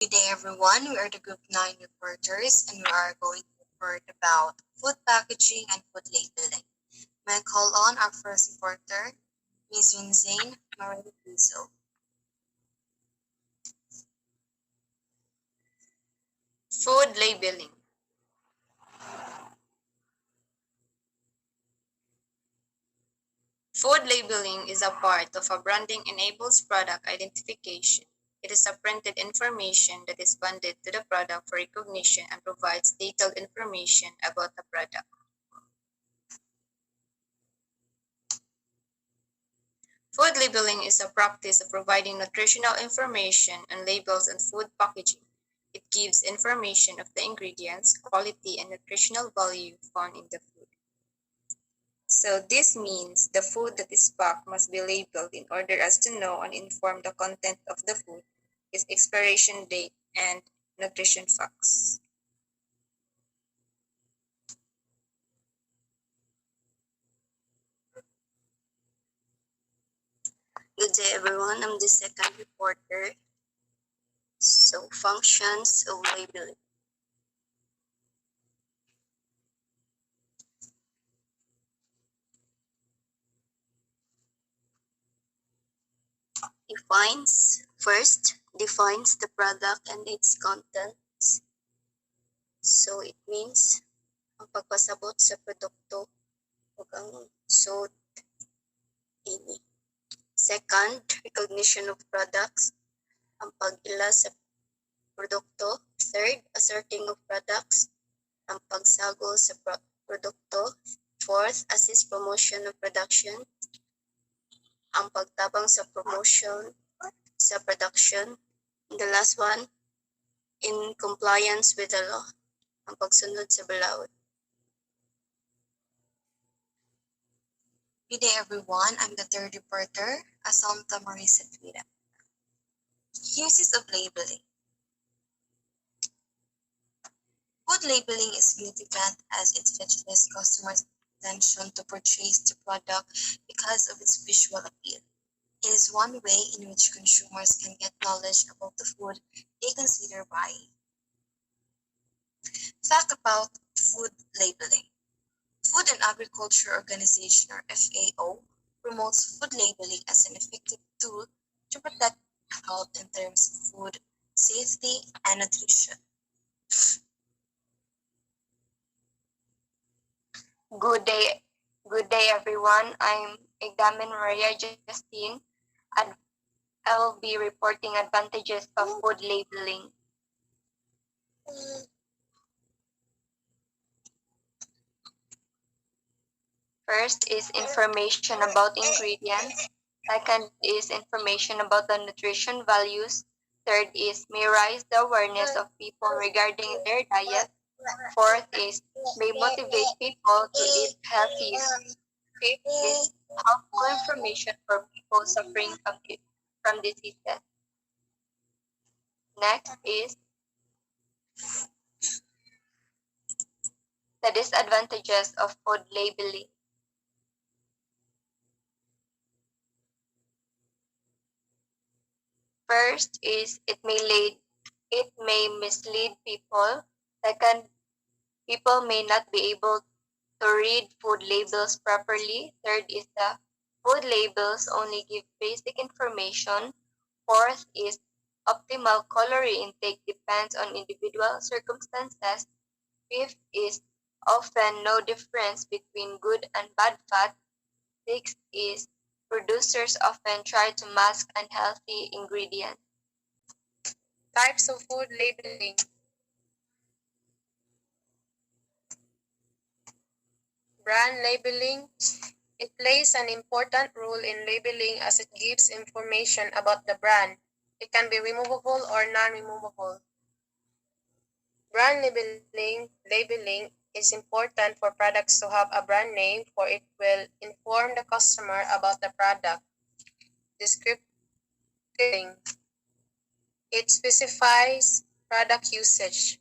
Good day, everyone. We are the Group 9 reporters, and we are going to report about food packaging and food labeling. May I call on our first reporter, Ms. Yunzain Marie Puzo. Food labeling. Food labeling is a part of a branding enables product identification. It is a printed information that is bonded to the product for recognition and provides detailed information about the product. Food labeling is a practice of providing nutritional information and labels on food packaging. It gives information of the ingredients, quality, and nutritional value found in the food. So this means the food that is packed must be labeled in order as to know and inform the content of the food, its expiration date, and nutrition facts. Good day, everyone. I'm the second reporter. So, functions of labeling. Defines the product and its contents. So, it means ang pagpasabot sa produkto ug ang suit ini. Second, recognition of products, ang pag-ila sa produkto. Third, asserting of products, ang pagsagol sa produkto. Fourth, assist promotion of production, ang pagtabang sa promotion sa production. The last one, in compliance with the law, ang pagsunod sa balaod. Good day, everyone. I'm the third reporter, Assumpta Marisa Tuira. Uses of labeling. Food labeling is significant as it fetches customers' attention to purchase the product because of its visual appeal. It is one way in which consumers can get knowledge about the food they consider buying. Fact about food labeling. Food and Agriculture Organization, or FAO, promotes food labeling as an effective tool to protect health in terms of food safety and nutrition. Good day, everyone. I'm Igdamen Maria Justine, and I will be reporting advantages of food labeling. First is information about ingredients. Second is information about the nutrition values. Third is may raise the awareness of people regarding their diet. Fourth is may motivate people to eat healthy. Fifth is helpful information for people suffering from diseases. Next is the disadvantages of food labeling. First is it may mislead people. Second, people may not be able to read food labels properly. Third is the food labels only give basic information. Fourth is optimal calorie intake depends on individual circumstances. Fifth is often no difference between good and bad fat. Sixth is producers often try to mask unhealthy ingredients. Types of food labeling. Brand labeling. It plays an important role in labeling as it gives information about the brand. It can be removable or non-removable. Brand labeling is important for products to have a brand name, for it will inform the customer about the product. Descripting. It specifies product usage.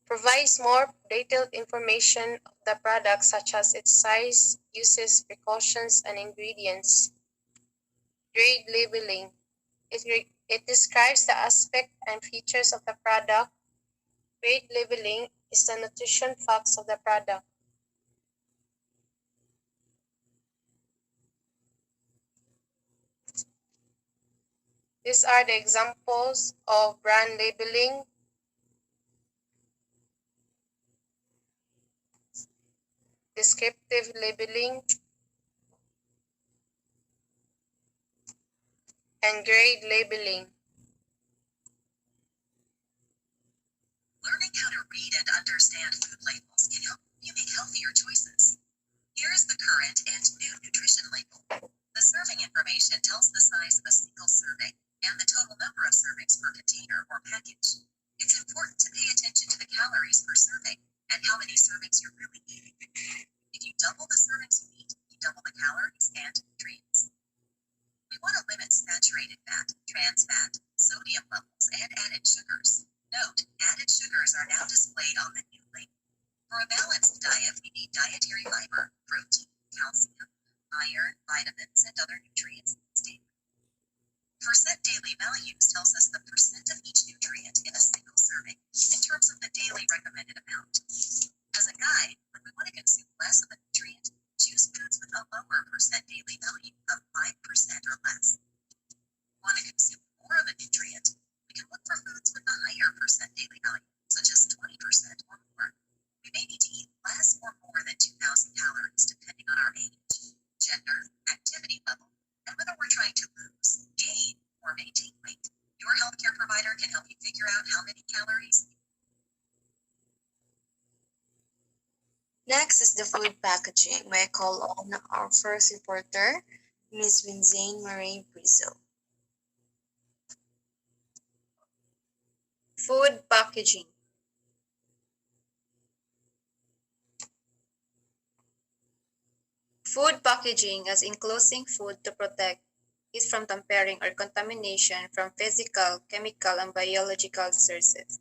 Provides more detailed information of the product such as its size, uses, precautions, and ingredients. Grade labeling. It It describes the aspect and features of the product. Grade labeling is the nutrition facts of the product. These are the examples of brand labeling. Descriptive labeling, and grade labeling. Learning how to read and understand food labels can help you make healthier choices. Here is the current and new nutrition label. The serving information tells the size of a single serving and the total number of servings per container or package. It's important to pay attention to the calories per serving and how many servings you're really eating. If you double the servings you eat, you double the calories and nutrients. We want to limit saturated fat, trans fat, sodium levels, and added sugars. Note, added sugars are now displayed on the new label. For a balanced diet, we need dietary fiber, protein, calcium, iron, vitamins, and other nutrients daily. Percent daily values tells us the percent of each nutrient in a single serving in terms of the daily recommended amount. As a guide, when we want to consume less of a nutrient, choose foods with a lower percent daily value of 5% or less. Want to consume more of a nutrient? We can look for foods with a higher percent daily value, such as 20% or more. We may need to eat less or more than 2,000 calories depending on our age, gender, activity level, and whether we're trying to lose, gain, or maintain weight. Your healthcare provider can help you figure out how many calories. Next is the food packaging. May I call on our first reporter, Ms. Winzane Marie Brizo. Food packaging. Food packaging as enclosing food to protect it from tampering or contamination from physical, chemical, and biological sources,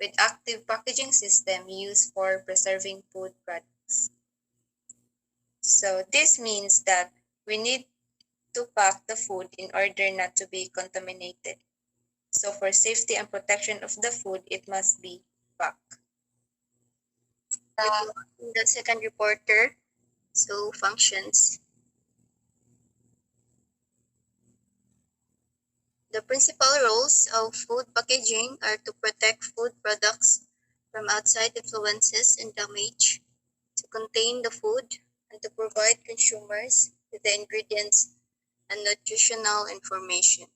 with active packaging system used for preserving food products. So this means that we need to pack the food in order not to be contaminated. So for safety and protection of the food, it must be packed. The second reporter, so functions. The principal roles of food packaging are to protect food products from outside influences and damage, to contain the food, and to provide consumers with the ingredients and nutritional information.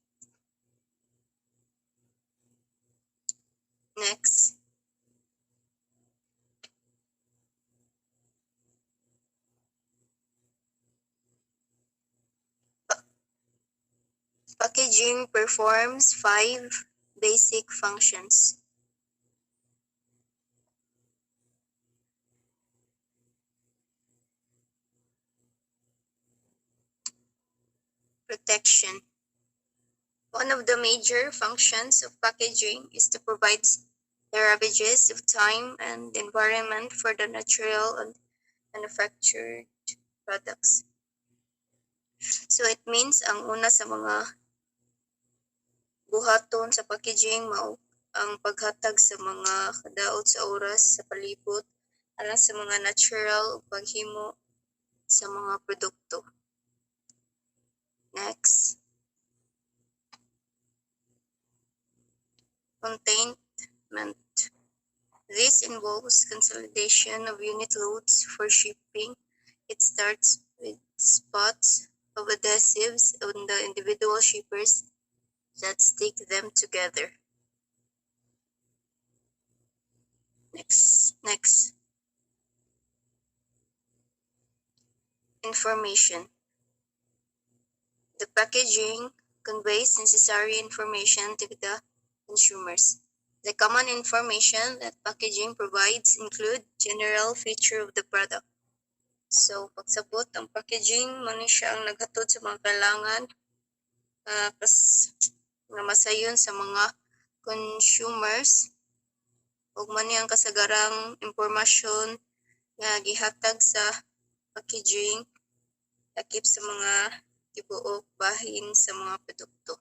Next. Packaging performs 5 basic functions. Protection. One of the major functions of packaging is to provide the ravages of time and environment for the natural and manufactured products. So it means ang una sa mga buhaton sa packaging mao ang paghatag sa mga kadaot sa oras sa palibot alang sa mga natural ug paghimo sa mga produkto. Next. Containment. This involves consolidation of unit loads for shipping. It starts with spots of adhesives on the individual shippers that stick them together. Next. Information. The packaging conveys necessary information to the consumers. The common information that packaging provides include general feature of the product. So, pagsabot ang packaging, man siya ang naghatod sa mga kailangan nga masayon sa mga consumers ug man ang kasagarang impormasyon nga gihatag sa packaging lakip sa mga tibuok bahin sa mga produkto.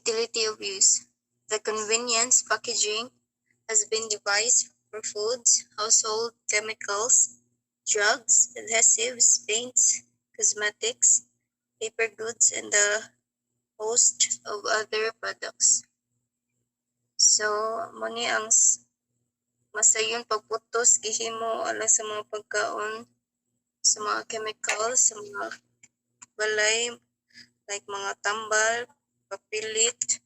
Utility of use. The convenience packaging has been devised for foods, household chemicals, drugs, adhesives, paints, cosmetics, paper goods, and a host of other products. So, muni ang masayon pagputos gihimo alang sa mga pagkaon, sa mga chemicals, sa mga balay, like mga tambal, papilit,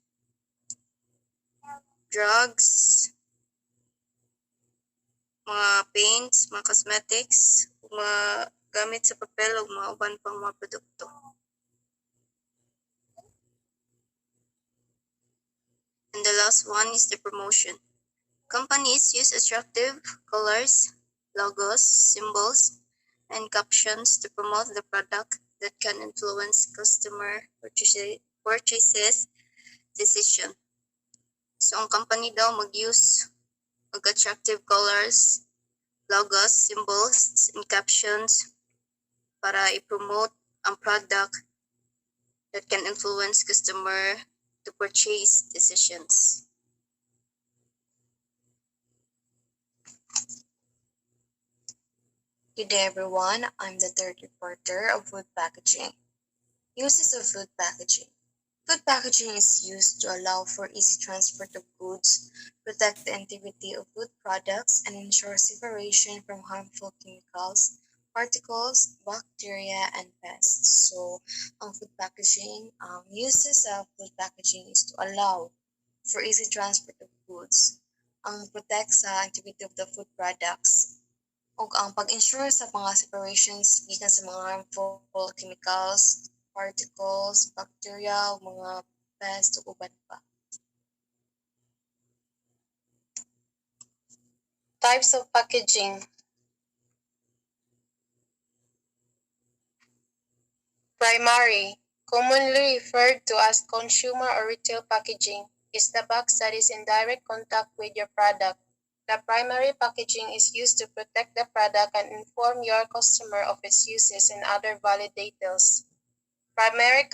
drugs, mga paints, mga cosmetics, mga gamit sa papel o mga uban pang mga produkto. And the last one is the promotion. Companies use attractive colors, logos, symbols, and captions to promote the product that can influence customer purchases decision. So, ang company daw mag-use of attractive colors, logos, symbols, and captions para i-promote ang product that can influence customer to purchase decisions. Good day everyone, I'm the third reporter of food packaging. Uses of food packaging. Food packaging is used to allow for easy transport of goods, protect the integrity of food products, and ensure separation from harmful chemicals, particles, bacteria, and pests. So, ang food packaging, uses of food packaging is to allow for easy transport of goods, ang protect sa integrity of the food products, ug ang pag-ensure sa mga separations gikan sa mga harmful chemicals, particles, bacteria, ug mga pests ug uban pa. Types of packaging. Primary, commonly referred to as consumer or retail packaging, is the box that is in direct contact with your product. The primary packaging is used to protect the product and inform your customer of its uses and other valid details. Primary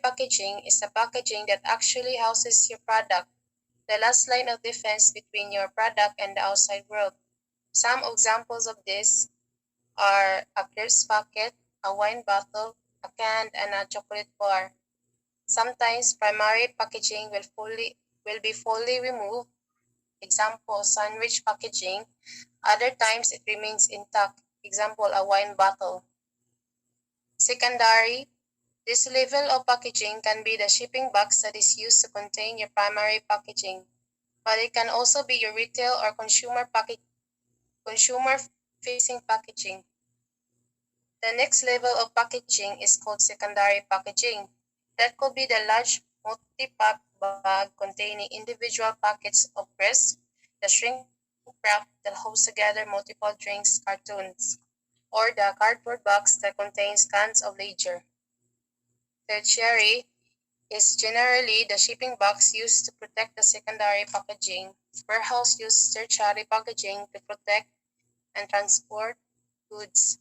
packaging is a packaging that actually houses your product, the last line of defense between your product and the outside world. Some examples of this are a crisp packet, a wine bottle, a can, and a chocolate bar. Sometimes primary packaging will be fully removed. Example, sandwich packaging. Other times it remains intact. Example, a wine bottle. Secondary. This level of packaging can be the shipping box that is used to contain your primary packaging, but it can also be your retail or consumer-facing packaging. The next level of packaging is called secondary packaging. That could be the large multi-pack bag containing individual packets of crisps, the shrink wrap that holds together multiple drinks cartons, or the cardboard box that contains cans of ledger. Tertiary is generally the shipping box used to protect the secondary packaging. Warehouse uses tertiary packaging to protect and transport goods.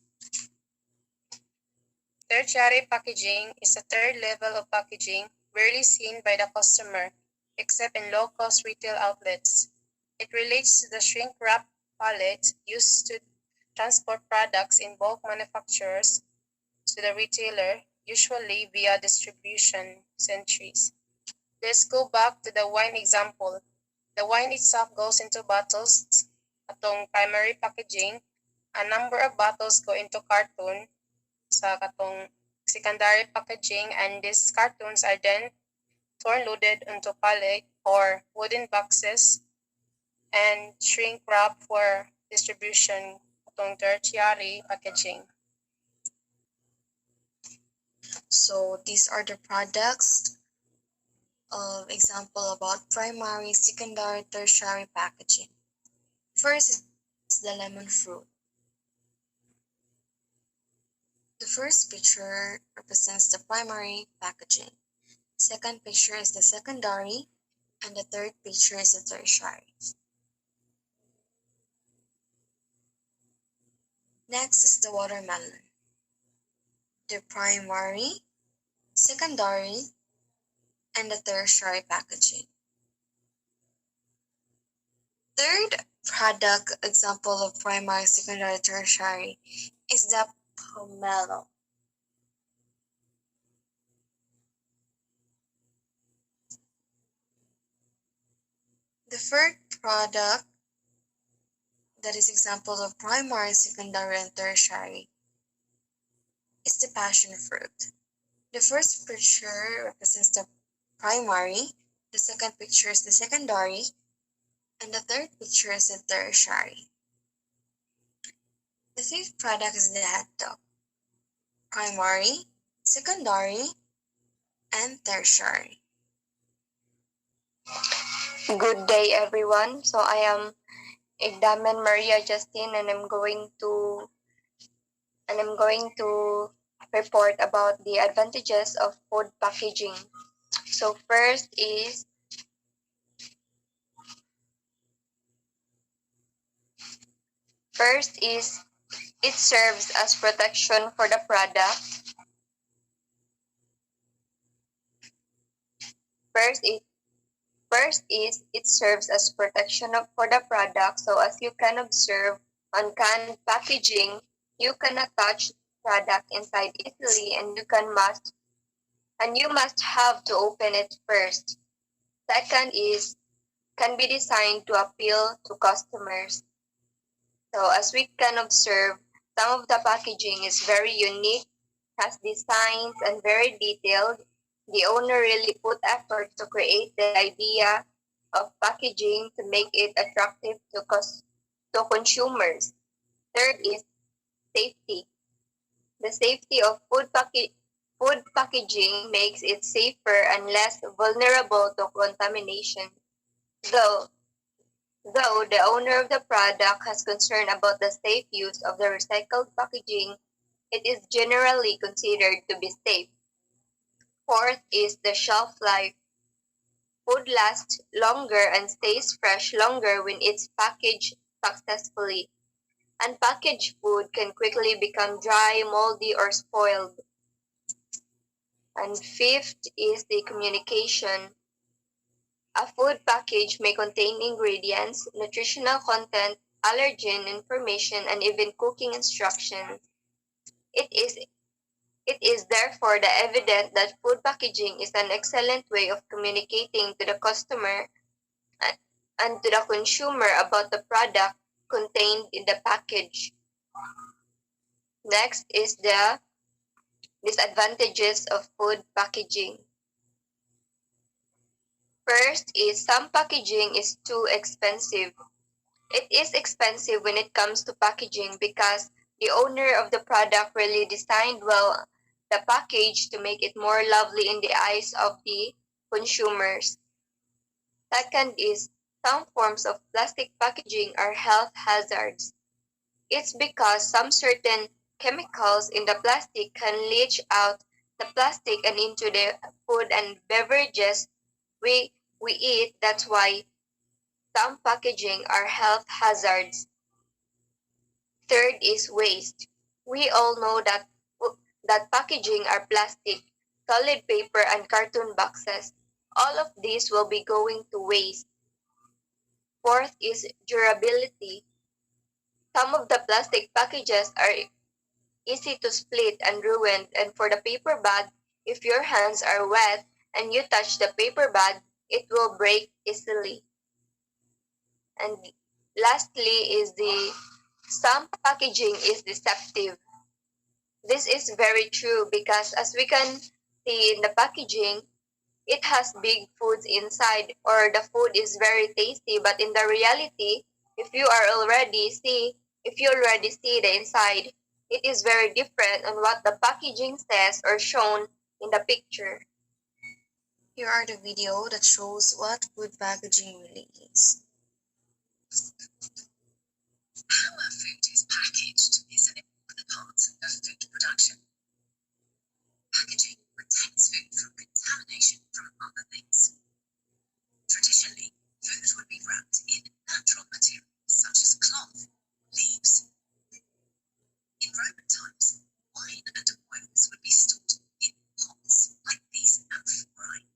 Tertiary packaging is a third level of packaging rarely seen by the customer, except in low-cost retail outlets. It relates to the shrink wrap pallet used to transport products in bulk manufacturers to the retailer, usually via distribution centers. Let's go back to the wine example. The wine itself goes into bottles, atong primary packaging. A number of bottles go into carton sa katong secondary packaging, and these cartons are then torn-loaded into pallet or wooden boxes and shrink wrap for distribution, atong tertiary packaging. So these are the products of example about primary, secondary, tertiary packaging. First is the lemon fruit. The first picture represents the primary packaging. Second picture is the secondary, and the third picture is the tertiary. Next is the watermelon. The primary, secondary, and the tertiary packaging. Third product example of primary, secondary, tertiary is the pomelo. The third product that is examples of primary, secondary, and tertiary is the passion fruit. The first picture represents the primary, the second picture is the secondary, and the third picture is the tertiary. The fifth product is the hot dog. Primary, secondary, and tertiary. Good day, everyone. So I am Igdamen Maria Justine, and I'm going to report about the advantages of food packaging. So first is it serves as protection for the product. First is it serves as protection for the product. So as you can observe on canned packaging, you cannot touch product inside easily, and you must have to open it first. Second is can be designed to appeal to customers. So as we can observe, some of the packaging is very unique, has designs, and very detailed. The owner really put effort to create the idea of packaging to make it attractive to consumers. Third is safety. The safety of food packaging makes it safer and less vulnerable to contamination. Though the owner of the product has concern about the safe use of the recycled packaging, it is generally considered to be safe. Fourth is the shelf life. Food lasts longer and stays fresh longer when it's packaged successfully. Unpackaged food can quickly become dry, moldy, or spoiled. And fifth is the communication. A food package may contain ingredients, nutritional content, allergen information, and even cooking instructions. It is therefore evident that food packaging is an excellent way of communicating to the customer and to the consumer about the product contained in the package. Next is the disadvantages of food packaging. First is some packaging is too expensive. It is expensive when it comes to packaging because the owner of the product really designed well the package to make it more lovely in the eyes of the consumers. Second is some forms of plastic packaging are health hazards. It's because some certain chemicals in the plastic can leach out the plastic and into the food and beverages we eat. That's why some packaging are health hazards. Third is waste. We all know that packaging are plastic, solid paper, and cartoon boxes. All of these will be going to waste. Fourth is durability. Some of the plastic packages are easy to split and ruined, and for the paper bag, if your hands are wet and you touch the paper bag, it will break easily. And lastly is some packaging is deceptive. This is very true because as we can see in the packaging, it has big foods inside or the food is very tasty, but in the reality, if you already see the inside, it is very different on what the packaging says or shown in the picture. Here are the video that shows what food packaging really is. How our food is packaged is an important part of food production. Packaging protects food from contamination from other things. Traditionally, food would be wrapped in natural materials such as cloth, leaves. In Roman times, wine and oils would be stored in pots like these amphorae.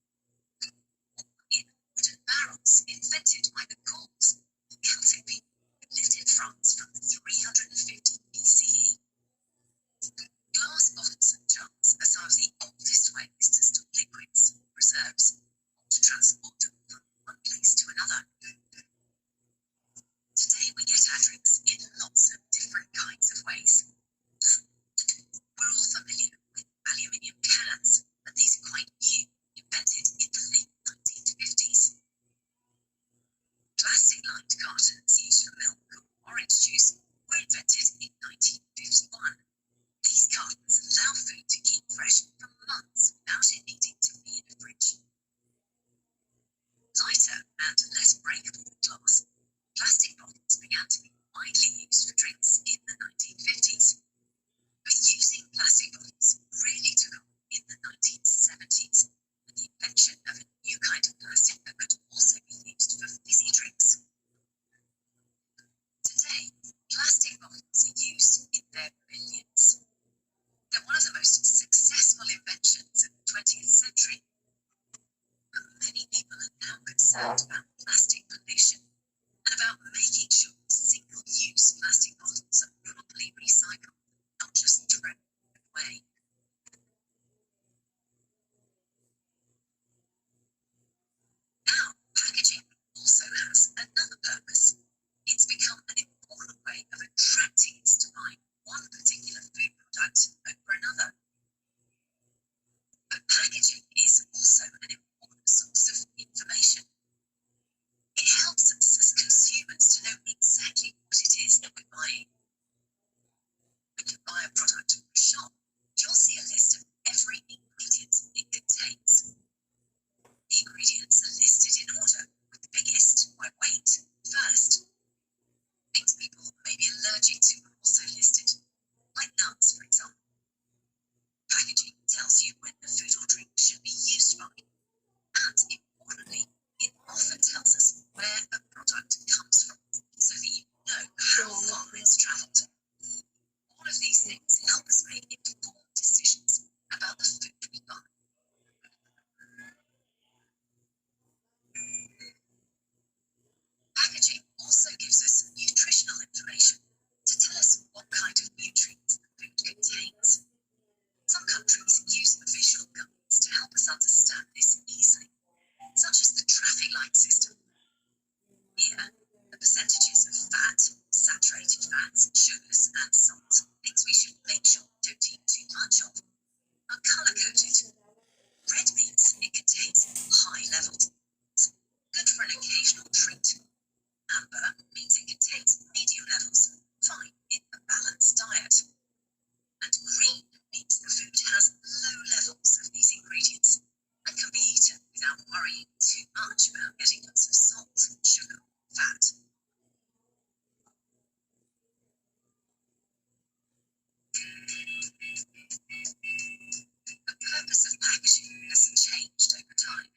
purpose of packaging has changed over time.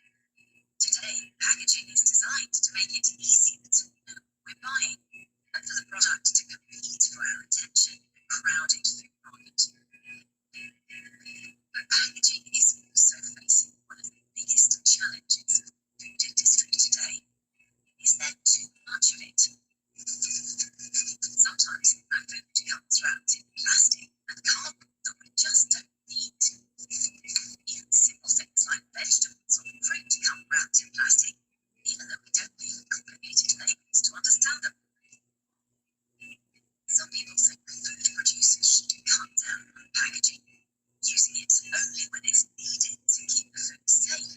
Today, packaging is designed to make it easier to know what we're buying and for the product to compete for our attention in a crowded food market. But packaging is also facing one of the biggest challenges of the food industry today. Is there too much of it? Sometimes our food comes wrapped in plastic and cardboard that we just don't need. Even simple things like vegetables or fruit come wrapped in plastic, even though we don't need complicated labels to understand them. Some people think food producers should cut down on packaging, using it only when it's needed to keep the food safe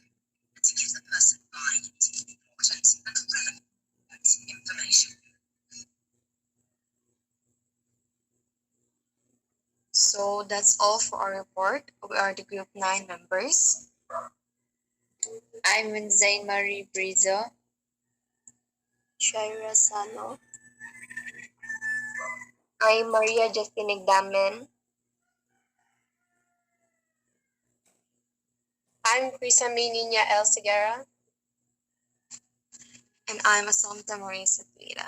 and to give the person buying it important and relevant information. So that's all for our report. We are the group 9 members. I'm Zain Marie Brizo. Shaira Sano. I'm Maria Justin Igdamen. I'm Crisamee Nina L. Segura. And I'm Assumpta Marie Satrida.